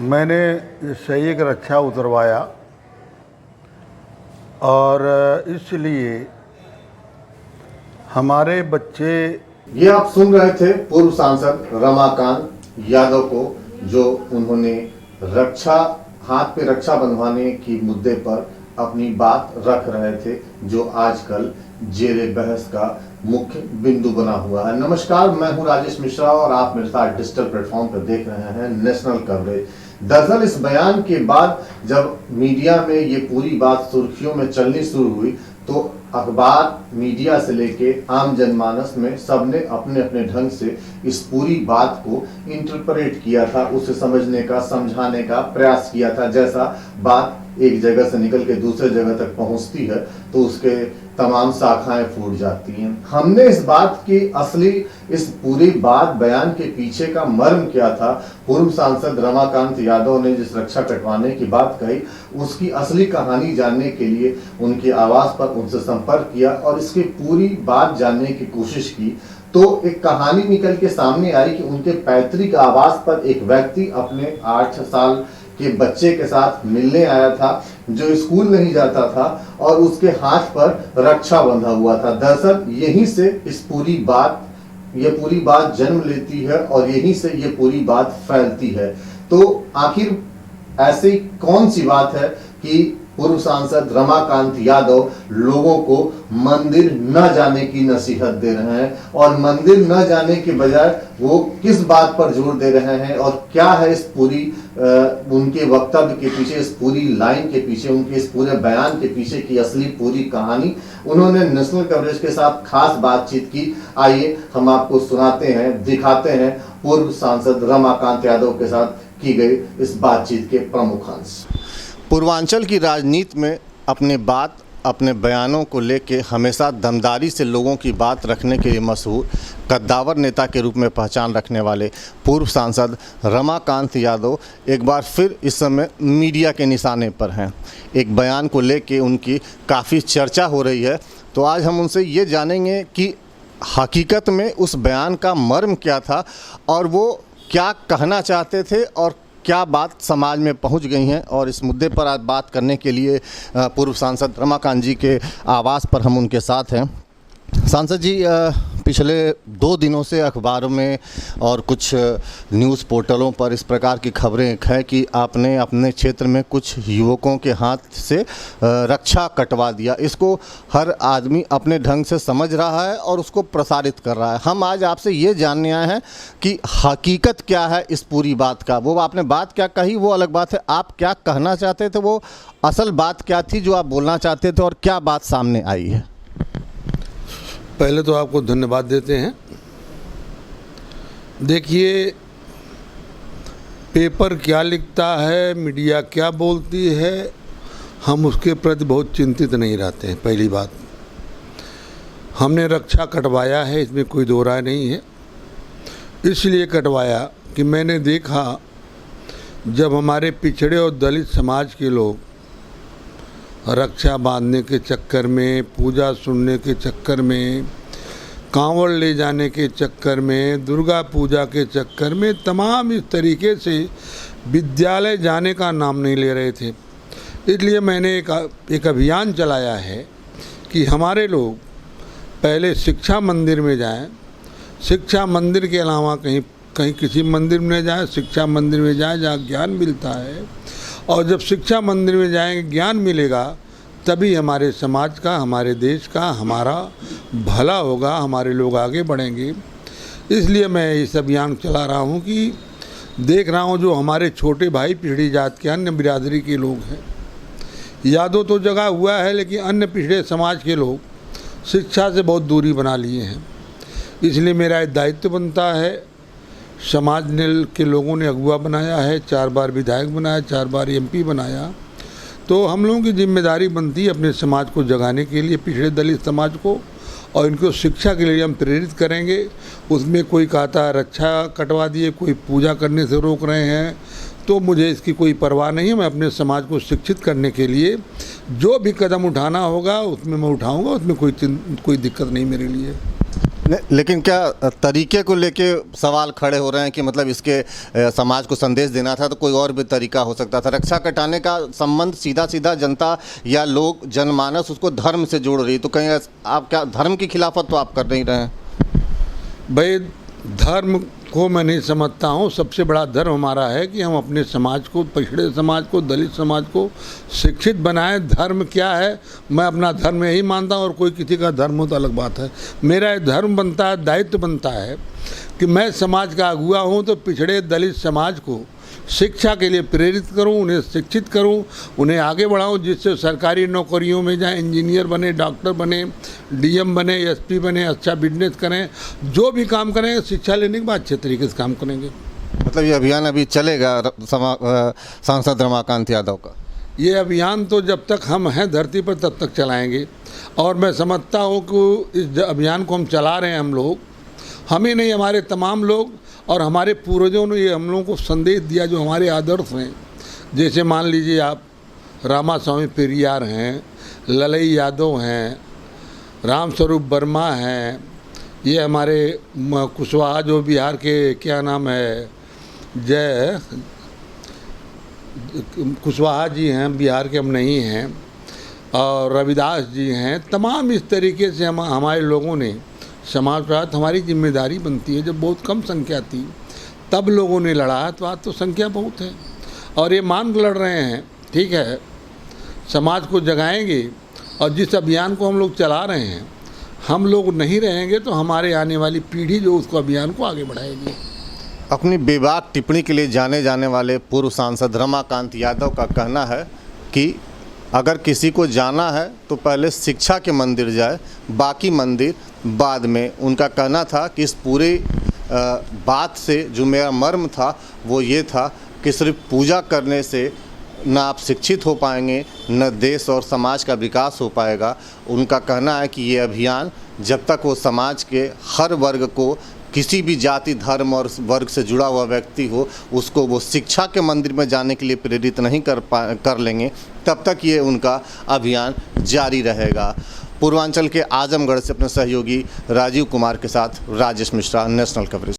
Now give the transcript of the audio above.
मैंने सही एक रक्षा उतरवाया और इसलिए हमारे बच्चे। ये आप सुन रहे थे पूर्व सांसद रमाकांत यादव को, जो उन्होंने हाथ पे रक्षा बंधवाने की मुद्दे पर अपनी बात रख रहे थे, जो आजकल जेरे बहस का मुख्य बिंदु बना हुआ है। नमस्कार, मैं हूं राजेश मिश्रा और आप मेरे साथ डिजिटल प्लेटफॉर्म पर देख रहे हैं नेशनल कवरेज। दरअसल इस बयान के बाद जब मीडिया में ये पूरी बात सुर्खियों में चलनी शुरू हुई, तो अखबार, मीडिया से लेके आम जनमानस में सबने अपने अपने ढंग से इस पूरी बात को इंटरप्रेट किया था, उसे समझने का, समझाने का प्रयास किया था। जैसा बात एक जगह से निकल के दूसरे जगह तक पहुंचती है तो उसके तमाम शाखाएं फूट जाती हैं। हमने इस बात की इस पूरी बात बयान के पीछे का मर्म क्या था, पूर्व सांसद रमाकांत यादव ने जिस रक्षा कटवाने की बात कही, उसकी असली कहानी जानने के लिए उनके आवास पर उनसे संपर्क किया और इसकी पूरी बात जानने की कोशिश की, तो एक कहानी निकल के सामने आई कि उनके पैतृक आवास पर एक व्यक्ति अपने 8 साल के बच्चे के साथ मिलने आया था, जो स्कूल नहीं जाता था और उसके हाथ पर रक्षा बंधा हुआ था। दरअसल यहीं से ये पूरी बात जन्म लेती है और यहीं से ये पूरी बात फैलती है। तो आखिर ऐसी कौन सी बात है कि पूर्व सांसद रमाकांत यादव लोगों को मंदिर न जाने की नसीहत दे रहे हैं, और मंदिर न जाने के बजाय वो किस बात पर जोर दे रहे हैं और क्या है इस पूरी उनके वक्तव्य के पीछे, इस पूरी लाइन के पीछे, उनके इस पूरे बयान के पीछे की असली पूरी कहानी, उन्होंने नेशनल कवरेज के साथ खास बातचीत की। आइए हम आपको सुनाते हैं, दिखाते हैं पूर्व सांसद रमाकांत यादव के साथ की गई इस बातचीत के प्रमुख अंश। पूर्वांचल की राजनीति में अपने बयानों को लेके हमेशा दमदारी से लोगों की बात रखने के लिए मशहूर कद्दावर नेता के रूप में पहचान रखने वाले पूर्व सांसद रमाकांत यादव एक बार फिर इस समय मीडिया के निशाने पर हैं। एक बयान को लेके उनकी काफ़ी चर्चा हो रही है, तो आज हम उनसे ये जानेंगे कि हकीकत में उस बयान का मर्म क्या था और वो क्या कहना चाहते थे और क्या बात समाज में पहुंच गई हैं। और इस मुद्दे पर आज बात करने के लिए पूर्व सांसद रमाकांत जी के आवास पर हम उनके साथ हैं। सांसद जी, पिछले 2 दिनों से अखबारों में और कुछ न्यूज़ पोर्टलों पर इस प्रकार की खबरें हैं कि आपने अपने क्षेत्र में कुछ युवकों के हाथ से रक्षा कटवा दिया। इसको हर आदमी अपने ढंग से समझ रहा है और उसको प्रसारित कर रहा है। हम आज आपसे ये जानने आए हैं कि हकीकत क्या है इस पूरी बात का। वो आपने बात क्या कही वो अलग बात है, आप क्या कहना चाहते थे, वो असल बात क्या थी जो आप बोलना चाहते थे और क्या बात सामने आई है। पहले तो आपको धन्यवाद देते हैं। देखिए, पेपर क्या लिखता है, मीडिया क्या बोलती है, हम उसके प्रति बहुत चिंतित नहीं रहते हैं। पहली बात, हमने रक्षा कटवाया है, इसमें कोई दो राय नहीं है। इसलिए कटवाया कि मैंने देखा जब हमारे पिछड़े और दलित समाज के लोग रक्षा बांधने के चक्कर में, पूजा सुनने के चक्कर में, कांवड़ ले जाने के चक्कर में, दुर्गा पूजा के चक्कर में, तमाम इस तरीके से विद्यालय जाने का नाम नहीं ले रहे थे। इसलिए मैंने एक अभियान चलाया है कि हमारे लोग पहले शिक्षा मंदिर में जाएं, शिक्षा मंदिर के अलावा कहीं किसी मंदिर में जाएं, शिक्षा मंदिर में जाएं जहाँ ज्ञान मिलता है, और जब शिक्षा मंदिर में जाएंगे, ज्ञान मिलेगा, तभी हमारे समाज का, हमारे देश का, हमारा भला होगा, हमारे लोग आगे बढ़ेंगे। इसलिए मैं इस अभियान चला रहा हूँ कि देख रहा हूँ जो हमारे छोटे भाई पिछड़ी जात के अन्य बिरादरी के लोग हैं, यादव तो जगह हुआ है, लेकिन अन्य पिछड़े समाज के लोग शिक्षा से बहुत दूरी बना लिए हैं। इसलिए मेरा एक दायित्व बनता है, समाज के लोगों ने अगुवा बनाया है, 4 बार विधायक बनाया, 4 बार MP बनाया, तो हम लोगों की जिम्मेदारी बनती है अपने समाज को जगाने के लिए, पिछड़े दलित समाज को, और इनको शिक्षा के लिए हम प्रेरित करेंगे। उसमें कोई कहता है रक्षा कटवा दिए, कोई पूजा करने से रोक रहे हैं, तो मुझे इसकी कोई परवाह नहीं है। मैं अपने समाज को शिक्षित करने के लिए जो भी कदम उठाना होगा उसमें मैं उठाऊँगा, उसमें कोई दिक्कत नहीं मेरे लिए। लेकिन क्या तरीके को लेके सवाल खड़े हो रहे हैं कि मतलब इसके समाज को संदेश देना था तो कोई और भी तरीका हो सकता था। रक्षा कटाने का संबंध सीधा सीधा जनता या लोग जनमानस उसको धर्म से जोड़ रही, तो कहीं आप क्या धर्म की खिलाफत तो आप कर नहीं रहे हैं? भाई धर्म को मैं नहीं समझता हूँ। सबसे बड़ा धर्म हमारा है कि हम अपने समाज को, पिछड़े समाज को, दलित समाज को शिक्षित बनाएं। धर्म क्या है, मैं अपना धर्म यही मानता हूँ और कोई किसी का धर्म हो तो अलग बात है। मेरा धर्म बनता है, दायित्व बनता है कि मैं समाज का अगुआ हूँ तो पिछड़े दलित समाज को शिक्षा के लिए प्रेरित करूं, उन्हें शिक्षित करूं, उन्हें आगे बढ़ाऊं, जिससे सरकारी नौकरियों में जाएं, इंजीनियर बने, डॉक्टर बने, डीएम बने, एसपी बने, अच्छा बिजनेस करें, जो भी काम करें शिक्षा लेने के बाद अच्छे तरीके से काम करेंगे। मतलब ये अभियान अभी चलेगा सांसद रमाकांत यादव का? ये अभियान तो जब तक हम हैं धरती पर तब तक चलाएंगे। और मैं समझता हूँ कि इस अभियान को हम चला रहे हैं, हम लोग, हमें नहीं, हमारे तमाम लोग और हमारे पूर्वजों ने ये हम लोगों को संदेश दिया जो हमारे आदर्श हैं। जैसे मान लीजिए आप रामास्वामी पेरियार हैं, ललई यादव हैं, रामस्वरूप वर्मा हैं, ये हमारे कुशवाहा जो बिहार के, क्या नाम है, जय कुशवाहा जी हैं, बिहार के हम नहीं हैं, और रविदास जी हैं। तमाम इस तरीके से हमारे लोगों ने समाज पर, हमारी जिम्मेदारी बनती है। जब बहुत कम संख्या थी तब लोगों ने लड़ा, तो आज तो संख्या बहुत है और ये मान लड़ रहे हैं। ठीक है, समाज को जगाएंगे और जिस अभियान को हम लोग चला रहे हैं, हम लोग नहीं रहेंगे तो हमारे आने वाली पीढ़ी जो उसको अभियान को आगे बढ़ाएगी। अपनी बेबाक टिप्पणी के लिए जाने जाने वाले पूर्व सांसद रमाकांत यादव का कहना है कि अगर किसी को जाना है तो पहले शिक्षा के मंदिर जाए, बाकी मंदिर बाद में। उनका कहना था कि इस पूरे बात से जो मेरा मर्म था वो ये था कि सिर्फ पूजा करने से न आप शिक्षित हो पाएंगे, न देश और समाज का विकास हो पाएगा। उनका कहना है कि ये अभियान जब तक वो समाज के हर वर्ग को, किसी भी जाति, धर्म और वर्ग से जुड़ा हुआ व्यक्ति हो, उसको वो शिक्षा के मंदिर में जाने के लिए प्रेरित नहीं कर लेंगे, तब तक ये उनका अभियान जारी रहेगा। पूर्वांचल के आजमगढ़ से अपने सहयोगी राजीव कुमार के साथ राजेश मिश्रा, नेशनल कवरेज।